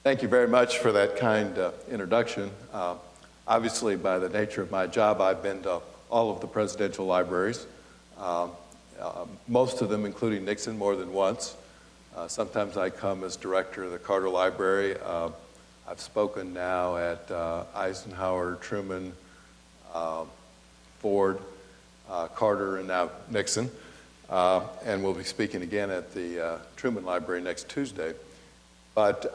Thank you very much for that kind introduction. Obviously, by the nature of my job, I've been to all of the presidential libraries, most of them, including Nixon, more than once. Sometimes I come as director of the Carter Library. I've spoken now at Eisenhower, Truman, Ford, Carter, and now Nixon. And we'll be speaking again at the Truman Library next Tuesday. But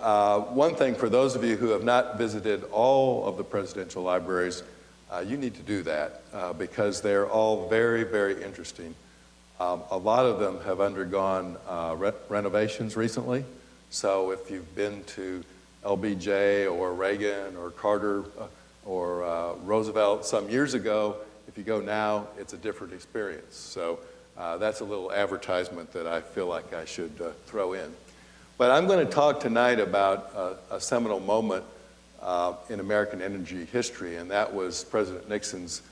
one thing for those of you who have not visited all of the presidential libraries, you need to do that because they're all very, very interesting. A lot of them have undergone renovations recently. So if you've been to LBJ or Reagan or Carter or Roosevelt some years ago, if you go now, it's a different experience. So that's a little advertisement that I feel like I should throw in. But I'm going to talk tonight about a seminal moment in American energy history, and that was President Nixon's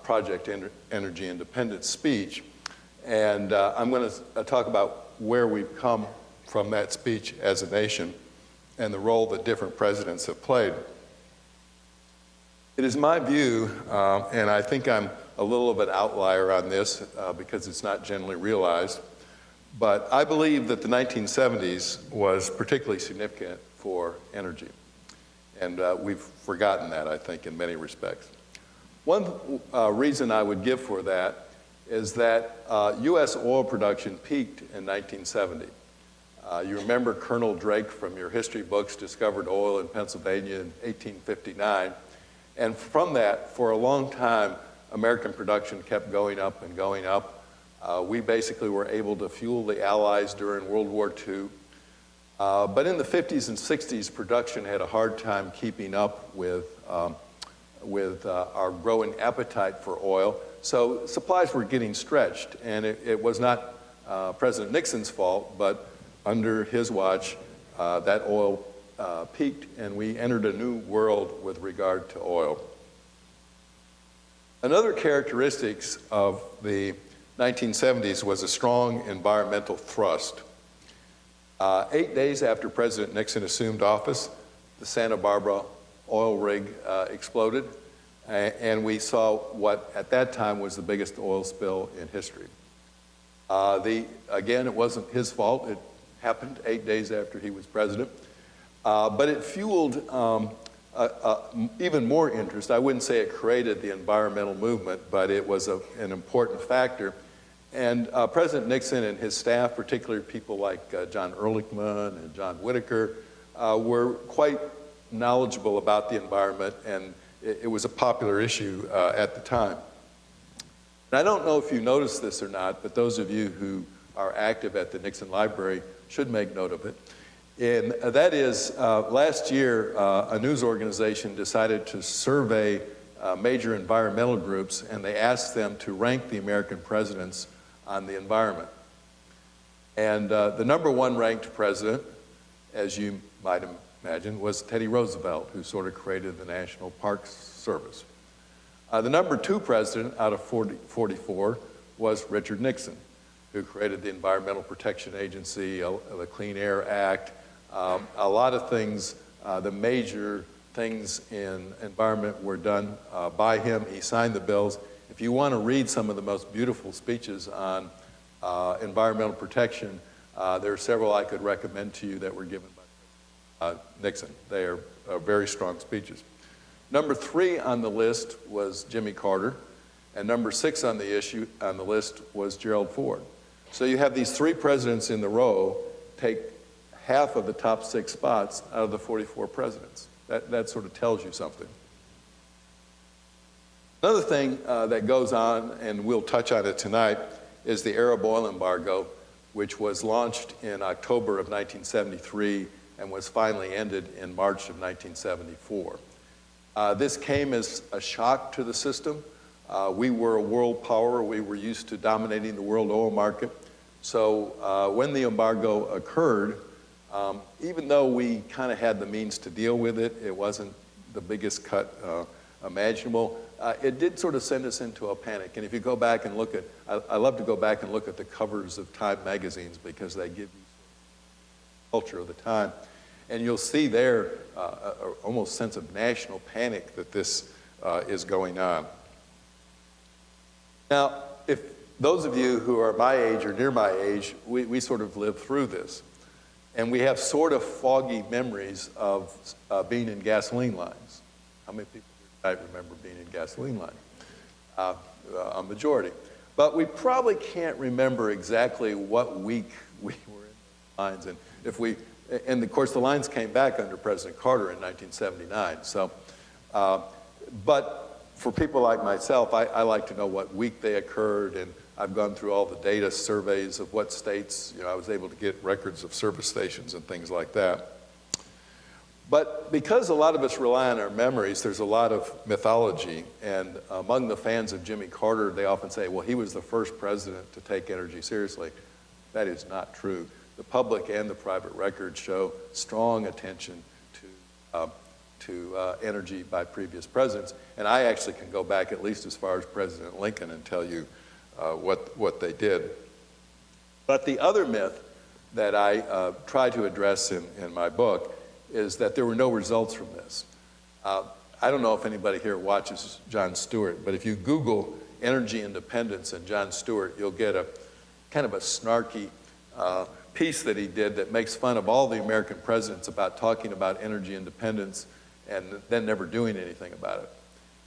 Project Energy Independence speech. And I'm going to talk about where we've come from that speech as a nation and the role that different presidents have played. It is my view, and I think I'm a little of an outlier on this because it's not generally realized, but I believe that the 1970s was particularly significant for energy. And we've forgotten that, I think, in many respects. One reason I would give for that is that U.S. oil production peaked in 1970. You remember Colonel Drake from your history books discovered oil in Pennsylvania in 1859. And from that, for a long time, American production kept going up and going up. We basically were able to fuel the Allies during World War II. But in the 50s and 60s, production had a hard time keeping up with our growing appetite for oil. So supplies were getting stretched, and it was not President Nixon's fault, but under his watch, that oil peaked, and we entered a new world with regard to oil. Another characteristics of the 1970s was a strong environmental thrust. 8 days after President Nixon assumed office, the Santa Barbara oil rig exploded, and we saw what at that time was the biggest oil spill in history. Again, it wasn't his fault. It happened 8 days after he was president. But it fueled even more interest. I wouldn't say it created the environmental movement, but it was an important factor. And President Nixon and his staff, particularly people like John Ehrlichman and John Whitaker, were quite knowledgeable about the environment, and it was a popular issue at the time. And I don't know if you noticed this or not, but those of you who are active at the Nixon Library should make note of it. And that is, last year, a news organization decided to survey major environmental groups, and they asked them to rank the American presidents on the environment. And the number one ranked president, as you might imagine, was Teddy Roosevelt, who sort of created the National Park Service. The number two president out of 44 was Richard Nixon, who created the Environmental Protection Agency, the Clean Air Act, a lot of things, the major things in environment were done by him. He signed the bills. If you want to read some of the most beautiful speeches on environmental protection, there are several I could recommend to you that were given by Nixon. They are very strong speeches. Number three on the list was Jimmy Carter, and number six on the list was Gerald Ford. So you have these three presidents in the row take half of the top 6 spots out of the 44 presidents. That sort of tells you something. Another thing that goes on, and we'll touch on it tonight, is the Arab oil embargo, which was launched in October of 1973 and was finally ended in March of 1974. This came as a shock to the system. We were a world power. We were used to dominating the world oil market. So when the embargo occurred, even though we kind of had the means to deal with it, it wasn't the biggest cut imaginable. It did sort of send us into a panic. And if you go back and look at, I love to go back and look at the covers of Time magazines because they give you the culture of the time. And you'll see there a almost sense of national panic that this is going on. Now, if those of you who are my age or near my age, we sort of lived through this. And we have sort of foggy memories of being in gasoline lines. How many people here tonight remember being in gasoline lines? A majority. But we probably can't remember exactly what week we were in the lines. And of course, the lines came back under President Carter in 1979. So, but for people like myself, I like to know what week they occurred, and I've gone through all the data surveys of what states, I was able to get records of service stations and things like that. But because a lot of us rely on our memories, there's a lot of mythology. And among the fans of Jimmy Carter, they often say, well, he was the first president to take energy seriously. That is not true. The public and the private records show strong attention to energy by previous presidents. And I actually can go back at least as far as President Lincoln and tell you what they did. But the other myth that I try to address in my book is that there were no results from this. I don't know if anybody here watches Jon Stewart, but if you Google energy independence and Jon Stewart, you'll get a kind of a snarky piece that he did that makes fun of all the American presidents about talking about energy independence and then never doing anything about it.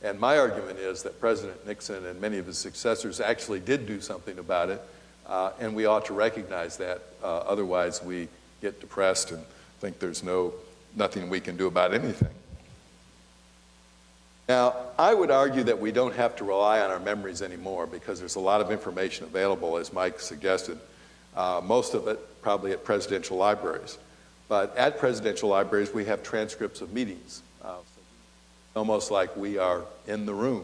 And my argument is that President Nixon and many of his successors actually did do something about it, and we ought to recognize that. Otherwise, we get depressed and think there's nothing we can do about anything. Now, I would argue that we don't have to rely on our memories anymore because there's a lot of information available, as Mike suggested, most of it probably at presidential libraries. But at presidential libraries, we have transcripts of meetings. Almost like we are in the room.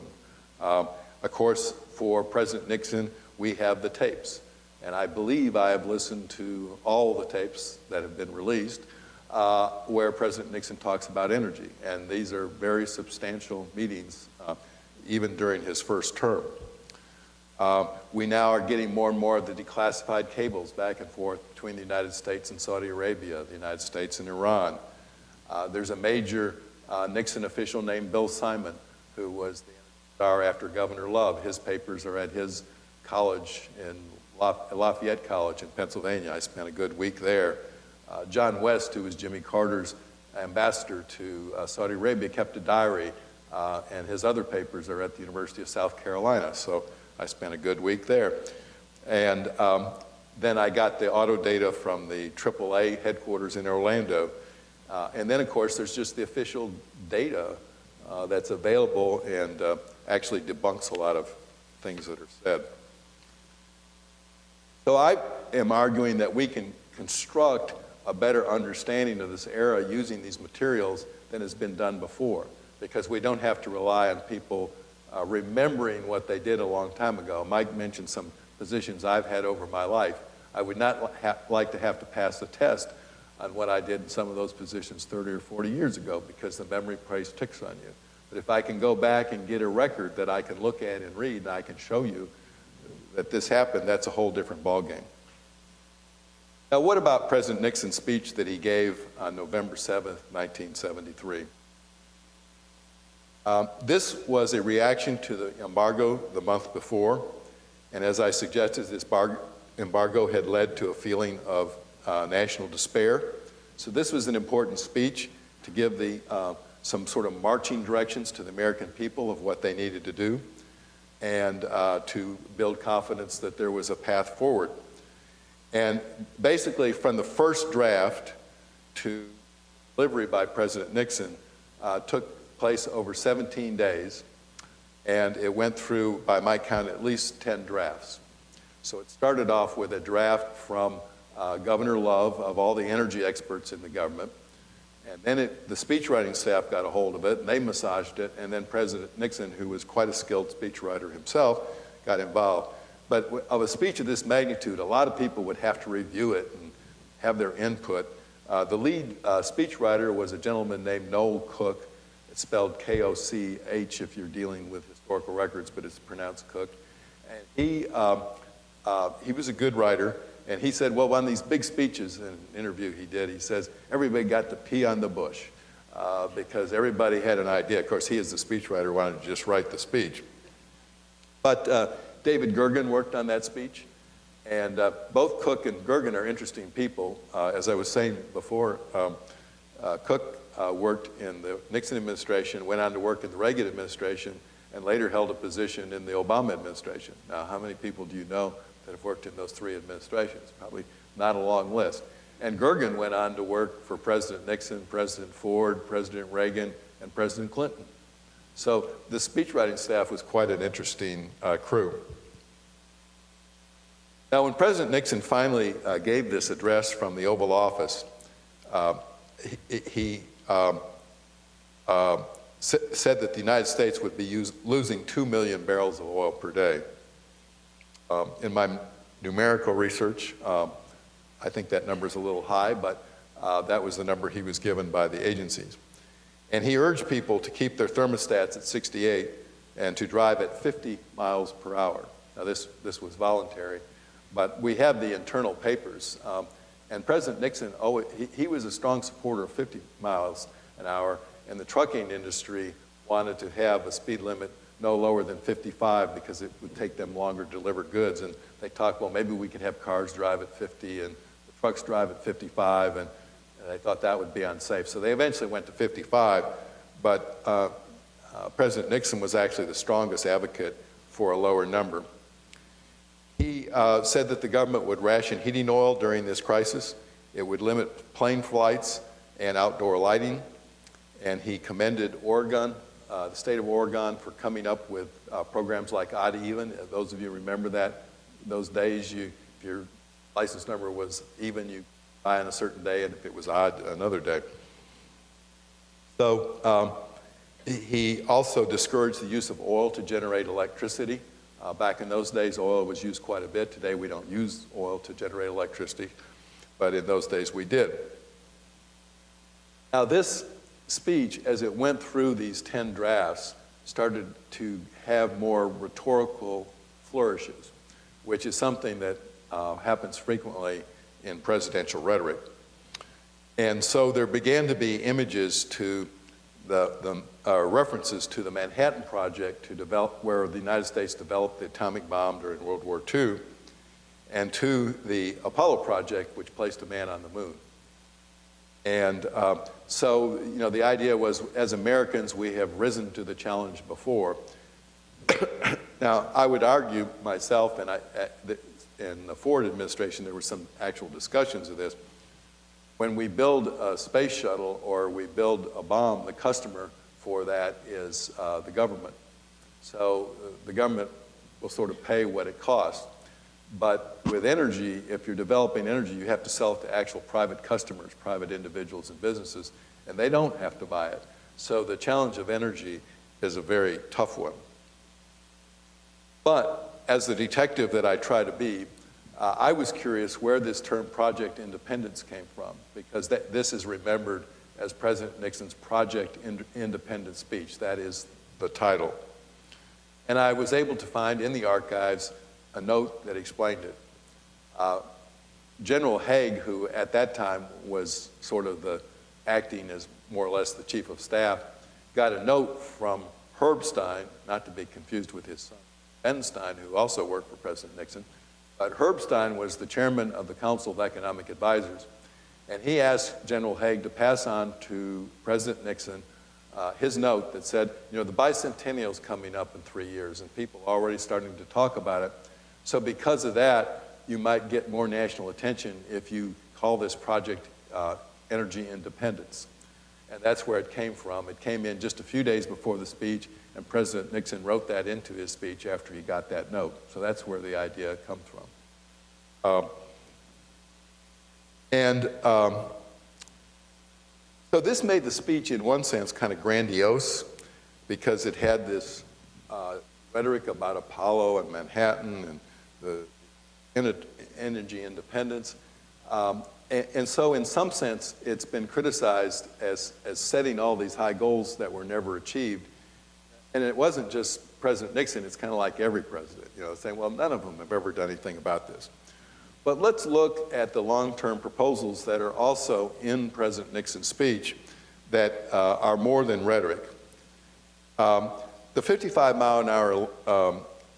Of course, for President Nixon, we have the tapes. And I believe I have listened to all the tapes that have been released where President Nixon talks about energy. And these are very substantial meetings, even during his first term. We now are getting more and more of the declassified cables back and forth between the United States and Saudi Arabia, the United States and Iran. There's a major Nixon official named Bill Simon, who was the star after Governor Love. His papers are at his college in Lafayette College in Pennsylvania. I spent a good week there. John West, who was Jimmy Carter's ambassador to Saudi Arabia, kept a diary, and his other papers are at the University of South Carolina. So I spent a good week there. And then I got the auto data from the AAA headquarters in Orlando. And then, of course, there's just the official data that's available and actually debunks a lot of things that are said. So I am arguing that we can construct a better understanding of this era using these materials than has been done before, because we don't have to rely on people remembering what they did a long time ago. Mike mentioned some positions I've had over my life. I would not like to have to pass a test on what I did in some of those positions 30 or 40 years ago because the memory plays tricks on you. But if I can go back and get a record that I can look at and read, and I can show you that this happened, that's a whole different ballgame. Now, what about President Nixon's speech that he gave on November 7th, 1973? This was a reaction to the embargo the month before, and as I suggested, this embargo had led to a feeling of national despair. So this was an important speech to give some sort of marching directions to the American people of what they needed to do and to build confidence that there was a path forward. And basically from the first draft to delivery by President Nixon took place over 17 days, and it went through, by my count, at least 10 drafts. So it started off with a draft from Governor Love of all the energy experts in the government. And then the speechwriting staff got a hold of it, and they massaged it, and then President Nixon, who was quite a skilled speechwriter himself, got involved. But of a speech of this magnitude, a lot of people would have to review it and have their input. The lead speechwriter was a gentleman named Noel Cook. It's spelled K-O-C-H if you're dealing with historical records, but it's pronounced Cook. And he was a good writer. And he said, well, on these big speeches in an interview he did, he says, everybody got to pee on the bush because everybody had an idea. Of course, he as the speechwriter wanted to just write the speech. But David Gergen worked on that speech. And both Cook and Gergen are interesting people. As I was saying before, Cook worked in the Nixon administration, went on to work in the Reagan administration, and later held a position in the Obama administration. Now, how many people do you know that have worked in those three administrations? Probably not a long list. And Gergen went on to work for President Nixon, President Ford, President Reagan, and President Clinton. So the speechwriting staff was quite an interesting crew. Now, when President Nixon finally gave this address from the Oval Office, he said that the United States would be losing 2 million barrels of oil per day. In my numerical research, I think that number is a little high, but that was the number he was given by the agencies. And he urged people to keep their thermostats at 68 and to drive at 50 miles per hour. Now, this was voluntary, but we have the internal papers. And President Nixon, he was a strong supporter of 50 miles an hour, and the trucking industry wanted to have a speed limit no lower than 55 because it would take them longer to deliver goods. And they talked, well, maybe we could have cars drive at 50 and the trucks drive at 55, and they thought that would be unsafe. So they eventually went to 55, but President Nixon was actually the strongest advocate for a lower number. He said that the government would ration heating oil during this crisis. It would limit plane flights and outdoor lighting. And he commended Oregon, the state of Oregon, for coming up with programs like Odd Even. Those of you remember that, those days, if your license number was even, you buy on a certain day, and if it was odd, another day. So he also discouraged the use of oil to generate electricity. Back in those days, oil was used quite a bit. Today, we don't use oil to generate electricity, but in those days, we did. Now, this speech, as it went through these 10 drafts, started to have more rhetorical flourishes, which is something that happens frequently in presidential rhetoric. And so there began to be images to references to the Manhattan Project to develop, where the United States developed the atomic bomb during World War II, and to the Apollo Project, which placed a man on the moon. And so, the idea was, as Americans, we have risen to the challenge before. Now, I would argue myself, and in the Ford administration, there were some actual discussions of this. When we build a space shuttle or we build a bomb, the customer for that is the government. So the government will sort of pay what it costs. But with energy, if you're developing energy, you have to sell it to actual private customers, private individuals and businesses, and they don't have to buy it. So the challenge of energy is a very tough one. But as the detective that I try to be, I was curious where this term Project Independence came from, because this is remembered as President Nixon's Project Independence speech. That is the title. And I was able to find in the archives a note that explained it. General Haig, who at that time was sort of acting as more or less the chief of staff, got a note from Herb Stein, not to be confused with his son, Ben Stein, who also worked for President Nixon. But Herb Stein was the chairman of the Council of Economic Advisors, and he asked General Haig to pass on to President Nixon his note that said, the bicentennial is coming up in 3 years, and people are already starting to talk about it. So because of that, you might get more national attention if you call this project Energy Independence. And that's where it came from. It came in just a few days before the speech, and President Nixon wrote that into his speech after he got that note. So that's where the idea comes from. So this made the speech, in one sense, kind of grandiose, because it had this rhetoric about Apollo and Manhattan and the energy independence. And so in some sense, it's been criticized as setting all these high goals that were never achieved. And it wasn't just President Nixon, it's kind of like every president, saying, well, none of them have ever done anything about this. But let's look at the long-term proposals that are also in President Nixon's speech that are more than rhetoric. The 55-mile-an-hour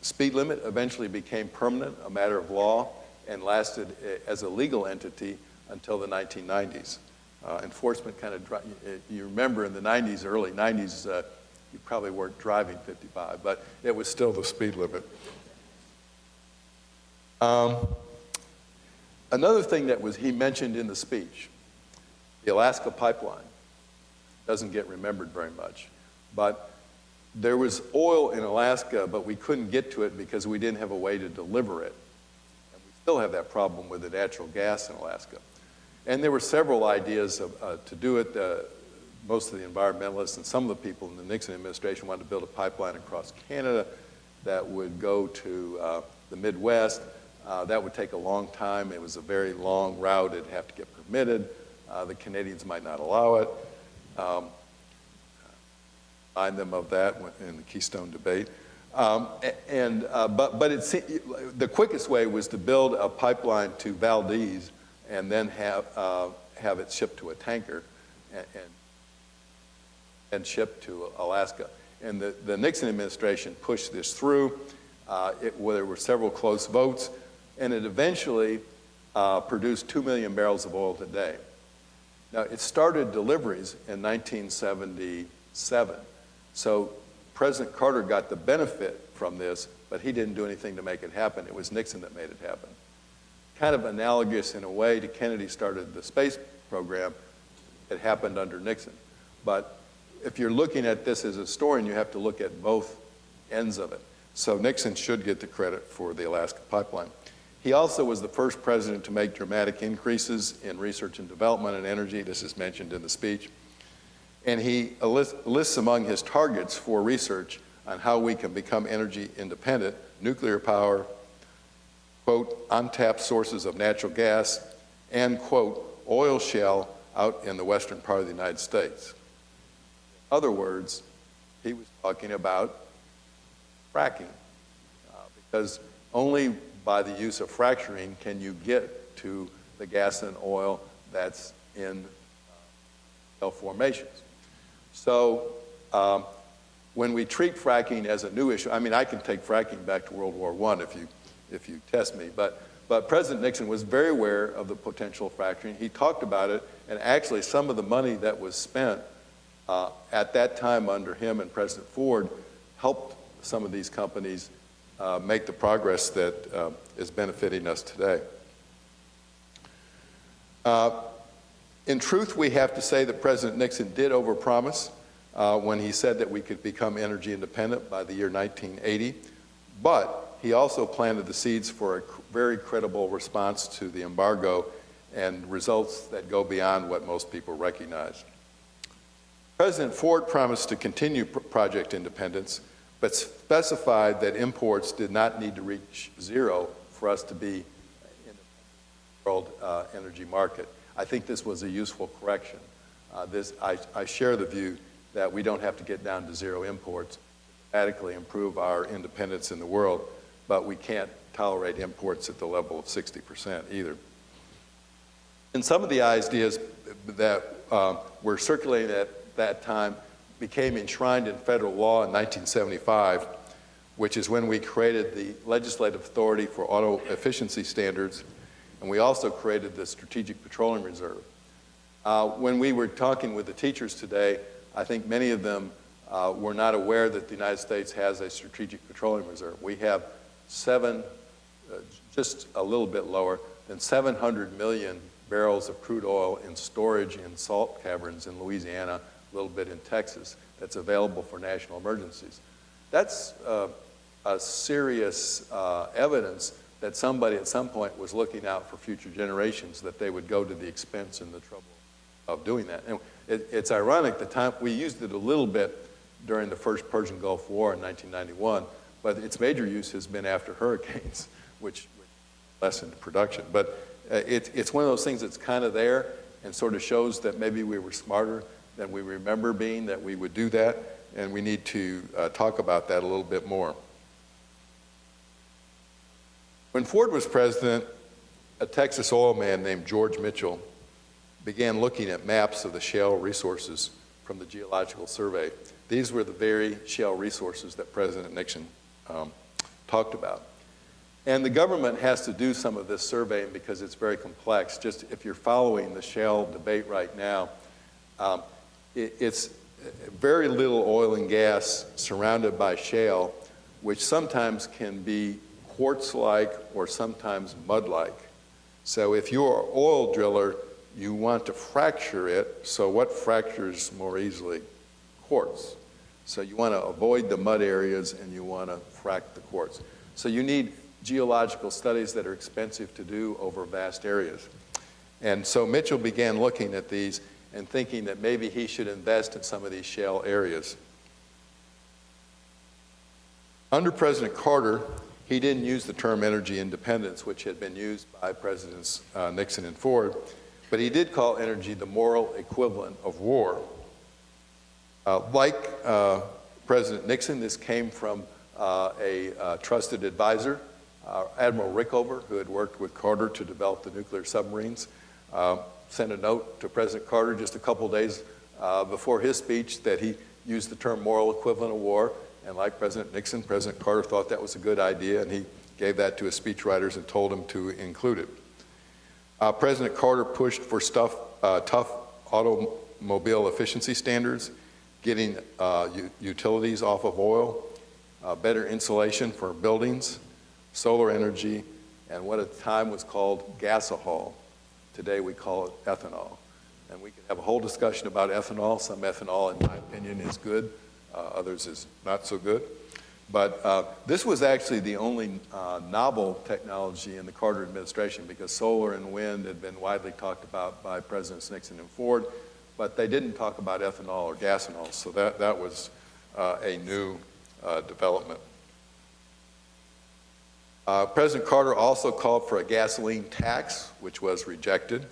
speed limit eventually became permanent, a matter of law, and lasted as a legal entity until the 1990s. Enforcement kind of, you remember in the 90s, early 90s, you probably weren't driving 55, but it was still the speed limit. Another thing that he mentioned in the speech, the Alaska pipeline, doesn't get remembered very much, but there was oil in Alaska, but we couldn't get to it because we didn't have a way to deliver it. And we still have that problem with the natural gas in Alaska. And there were several ideas to do it. Most of the environmentalists and some of the people in the Nixon administration wanted to build a pipeline across Canada that would go to the Midwest. That would take a long time. It was a very long route. It'd have to get permitted. The Canadians might not allow it. Remind them of that in the Keystone debate. But the quickest way was to build a pipeline to Valdez and then have it shipped to a tanker and shipped to Alaska. And the Nixon administration pushed this through. There were several close votes, and it eventually produced 2 million barrels of oil a day. Now, it started deliveries in 1977. So President Carter got the benefit from this, but he didn't do anything to make it happen. It was Nixon that made it happen. Kind of analogous in a way to Kennedy started the space program. It happened under Nixon. But if you're looking at this as a historian, you have to look at both ends of it. So Nixon should get the credit for the Alaska pipeline. He also was the first president to make dramatic increases in research and development and energy. This is mentioned in the speech. And he lists among his targets for research on how we can become energy independent, nuclear power, quote, untapped sources of natural gas, and, quote, oil shale out in the western part of the United States. In other words, he was talking about fracking, because only by the use of fracturing can you get to the gas and oil that's in shale formations. So when we treat fracking as a new issue, I mean, I can take fracking back to World War I if you test me, but President Nixon was very aware of the potential of fracturing. He talked about it, and actually some of the money that was spent at that time under him and President Ford helped some of these companies make the progress that is benefiting us today. In truth, we have to say that President Nixon did overpromise when he said that we could become energy independent by the year 1980, but he also planted the seeds for a very credible response to the embargo and results that go beyond what most people recognize. President Ford promised to continue project independence, but specified that imports did not need to reach zero for us to be in the world energy market. I think this was a useful correction. I share the view that we don't have to get down to zero imports to dramatically improve our independence in the world, but we can't tolerate imports at the level of 60% either. And some of the ideas that were circulating at that time became enshrined in federal law in 1975, which is when we created the legislative authority for auto efficiency standards, and we also created the Strategic Petroleum Reserve. When we were talking with the teachers today, I think many of them were not aware that the United States has a Strategic Petroleum Reserve. We have just a little bit lower than 700 million barrels of crude oil in storage in salt caverns in Louisiana, a little bit in Texas, that's available for national emergencies. That's a serious evidence that somebody at some point was looking out for future generations, that they would go to the expense and the trouble of doing that. And it's ironic, the time we used it a little bit during the first Persian Gulf War in 1991, but its major use has been after hurricanes, which lessened production. But it's one of those things that's kind of there and sort of shows that maybe we were smarter than we remember being, that we would do that, and we need to talk about that a little bit more. When Ford was president, a Texas oil man named George Mitchell began looking at maps of the shale resources from the Geological Survey. These were the very shale resources that President Nixon talked about. And the government has to do some of this surveying because it's very complex. Just if you're following the shale debate right now, it's very little oil and gas surrounded by shale, which sometimes can be quartz-like or sometimes mud-like. So if you're an oil driller, you want to fracture it, so what fractures more easily? Quartz. So you want to avoid the mud areas and you want to frack the quartz. So you need geological studies that are expensive to do over vast areas. And so Mitchell began looking at these and thinking that maybe he should invest in some of these shale areas. Under President Carter, he didn't use the term energy independence, which had been used by Presidents Nixon and Ford, but he did call energy the moral equivalent of war. Like President Nixon, this came from a trusted advisor, Admiral Rickover, who had worked with Carter to develop the nuclear submarines, sent a note to President Carter just a couple days before his speech that he used the term moral equivalent of war. And like President Nixon, President Carter thought that was a good idea, and he gave that to his speechwriters and told them to include it. President Carter pushed for tough automobile efficiency standards, getting utilities off of oil, better insulation for buildings, solar energy, and what at the time was called gasohol. Today we call it ethanol. And we could have a whole discussion about ethanol. Some ethanol, in my opinion, is good. Others is not so good. But this was actually the only novel technology in the Carter administration, because solar and wind had been widely talked about by Presidents Nixon and Ford, but they didn't talk about ethanol or gasohol, so that was a new development. President Carter also called for a gasoline tax, which was rejected,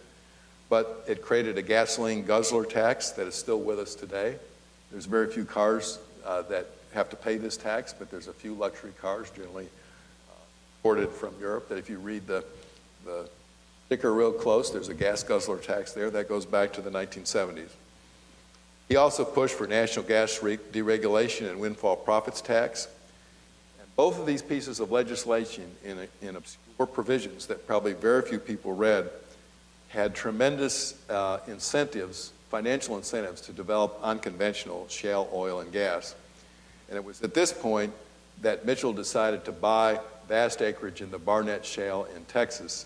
but it created a gasoline guzzler tax that is still with us today. There's very few cars that have to pay this tax, but there's a few luxury cars, generally imported from Europe, that if you read the sticker real close, there's a gas guzzler tax there. That goes back to the 1970s. He also pushed for national gas deregulation and windfall profits tax. And both of these pieces of legislation in obscure provisions that probably very few people read had tremendous incentives, financial incentives, to develop unconventional shale oil and gas. And it was at this point that Mitchell decided to buy vast acreage in the Barnett Shale in Texas.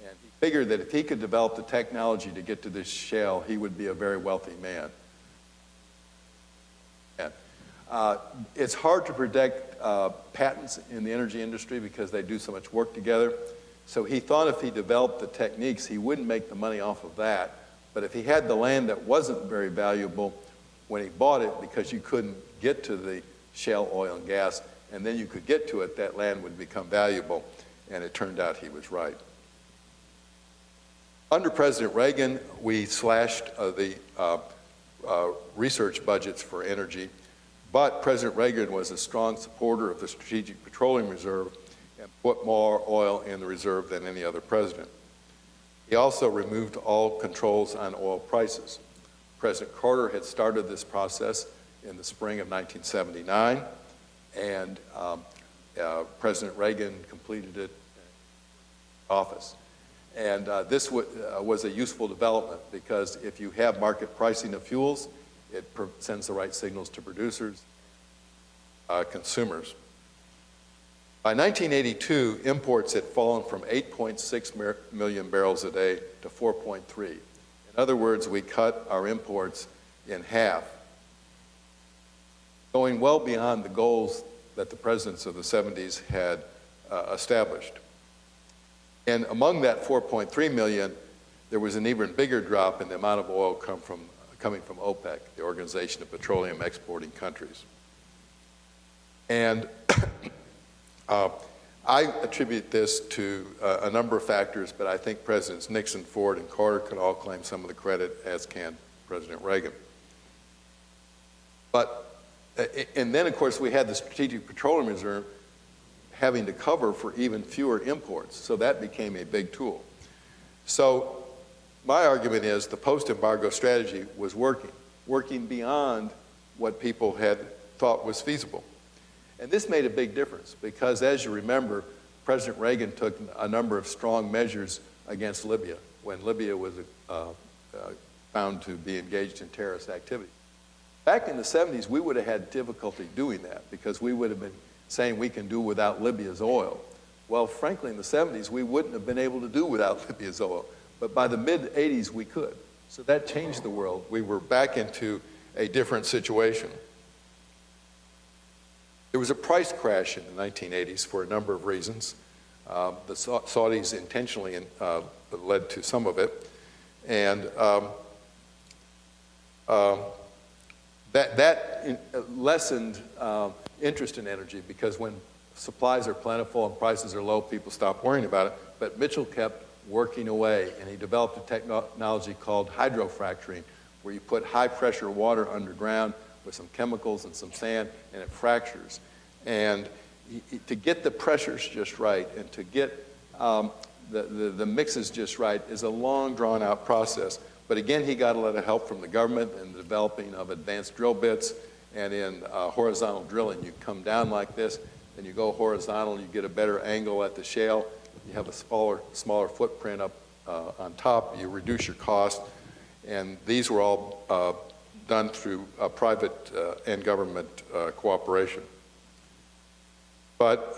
And he figured that if he could develop the technology to get to this shale, he would be a very wealthy man. And it's hard to predict patents in the energy industry because they do so much work together. So he thought if he developed the techniques, he wouldn't make the money off of that. But if he had the land that wasn't very valuable when he bought it, because you couldn't get to the shale oil and gas, and then you could get to it, that land would become valuable. And it turned out he was right. Under President Reagan, we slashed the research budgets for energy, but President Reagan was a strong supporter of the Strategic Petroleum Reserve and put more oil in the reserve than any other president. He also removed all controls on oil prices. President Carter had started this process in the spring of 1979, and President Reagan completed it in office. And this was a useful development, because if you have market pricing of fuels, it sends the right signals to producers, consumers. By 1982, imports had fallen from 8.6 million barrels a day to 4.3. In other words, we cut our imports in half, going well beyond the goals that the presidents of the 70s had established. And among that 4.3 million, there was an even bigger drop in the amount of oil coming from OPEC, the Organization of Petroleum Exporting Countries. And I attribute this to a number of factors, but I think Presidents Nixon, Ford, and Carter could all claim some of the credit, as can President Reagan. And then, of course, we had the Strategic Petroleum Reserve having to cover for even fewer imports. So that became a big tool. So my argument is the post-embargo strategy was working beyond what people had thought was feasible. And this made a big difference because, as you remember, President Reagan took a number of strong measures against Libya when Libya was found to be engaged in terrorist activity. Back in the 70s, we would have had difficulty doing that because we would have been saying we can do without Libya's oil. Well, frankly, in the 70s, we wouldn't have been able to do without Libya's oil. But by the mid-80s, we could. So that changed the world. We were back into a different situation. There was a price crash in the 1980s for a number of reasons. The Saudis intentionally led to some of it. And that lessened interest in energy because when supplies are plentiful and prices are low, people stop worrying about it. But Mitchell kept working away, and he developed a technology called hydrofracturing, where you put high-pressure water underground with some chemicals and some sand, and it fractures. And to get the pressures just right and to get the mixes just right is a long, drawn-out process. But again, he got a lot of help from the government in the developing of advanced drill bits, and in horizontal drilling. You come down like this, and you go horizontal, you get a better angle at the shale, you have a smaller footprint up on top, you reduce your cost, and these were all done through private and government cooperation. But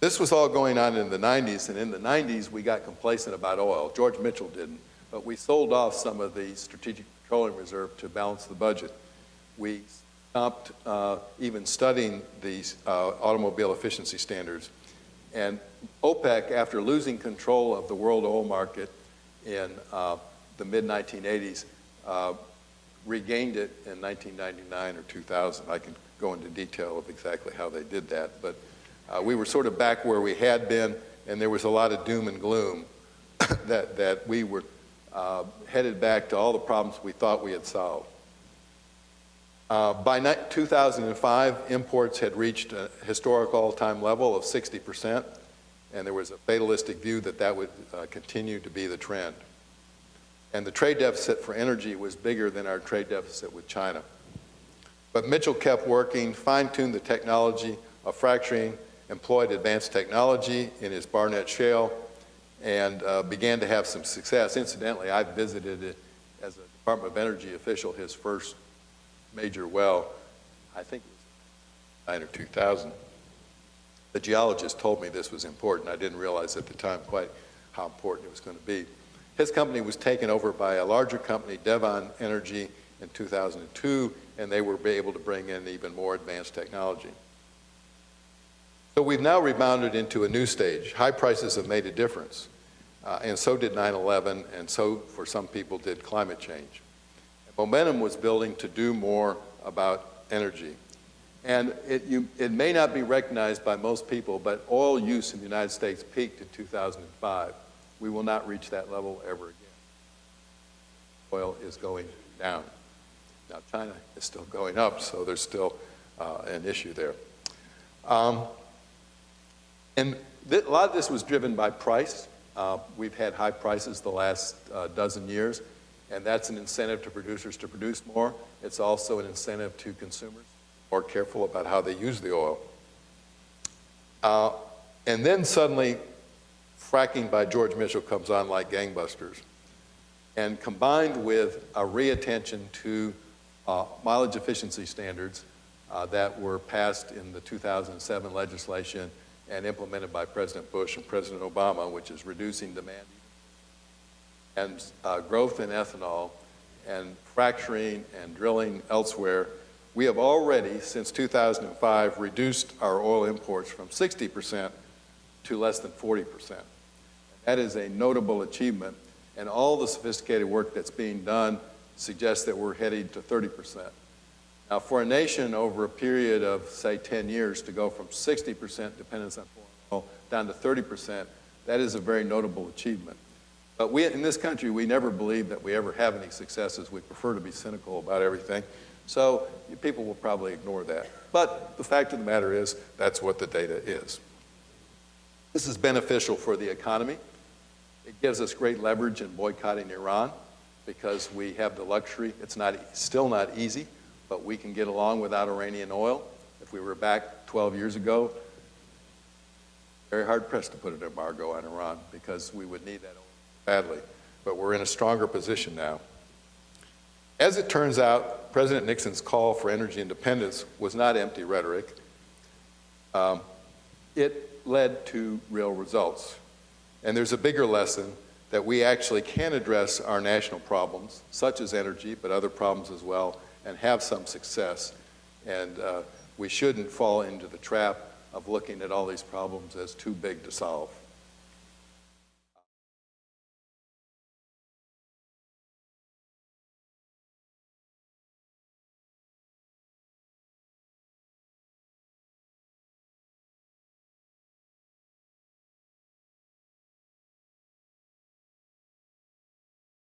this was all going on in the 90s, and in the 90s we got complacent about oil. George Mitchell didn't, but we sold off some of the Strategic Petroleum Reserve to balance the budget. We stopped even studying these automobile efficiency standards. And OPEC, after losing control of the world oil market in the mid-1980s, regained it in 1999 or 2000. I can go into detail of exactly how they did that, but we were sort of back where we had been, and there was a lot of doom and gloom that we were headed back to all the problems we thought we had solved. By 2005, imports had reached a historic all-time level of 60%, and there was a fatalistic view that that would continue to be the trend. And the trade deficit for energy was bigger than our trade deficit with China. But Mitchell kept working, fine-tuned the technology of fracturing, employed advanced technology in his Barnett Shale, and began to have some success. Incidentally, I visited it as a Department of Energy official, his first major well, I think it was 2009 or 2000. The geologist told me this was important. I didn't realize at the time quite how important it was going to be. His company was taken over by a larger company, Devon Energy, in 2002, and they were able to bring in even more advanced technology. So we've now rebounded into a new stage. High prices have made a difference, and so did 9/11, and so, for some people, did climate change. Momentum was building to do more about energy. And it may not be recognized by most people, but oil use in the United States peaked in 2005. We will not reach that level ever again. Oil is going down. Now, China is still going up, so there's still an issue there. And a lot of this was driven by price. We've had high prices the last dozen years, and that's an incentive to producers to produce more. It's also an incentive to consumers, more careful about how they use the oil. And then suddenly, fracking by George Mitchell comes on like gangbusters. And combined with a reattention to mileage efficiency standards that were passed in the 2007 legislation and implemented by President Bush and President Obama, which is reducing demand and growth in ethanol and fracturing and drilling elsewhere, we have already, since 2005, reduced our oil imports from 60% to less than 40%. That is a notable achievement, and all the sophisticated work that's being done suggests that we're heading to 30%. Now, for a nation over a period of, say, 10 years to go from 60% dependence on foreign oil down to 30%, that is a very notable achievement. But in this country, we never believe that we ever have any successes. We prefer to be cynical about everything. So people will probably ignore that. But the fact of the matter is, that's what the data is. This is beneficial for the economy. It gives us great leverage in boycotting Iran because we have the luxury. It's still not easy, but we can get along without Iranian oil. If we were back 12 years ago, very hard pressed to put an embargo on Iran because we would need that oil badly. But we're in a stronger position now. As it turns out, President Nixon's call for energy independence was not empty rhetoric. It led to real results. And there's a bigger lesson that we actually can address our national problems, such as energy, but other problems as well, and have some success. And we shouldn't fall into the trap of looking at all these problems as too big to solve.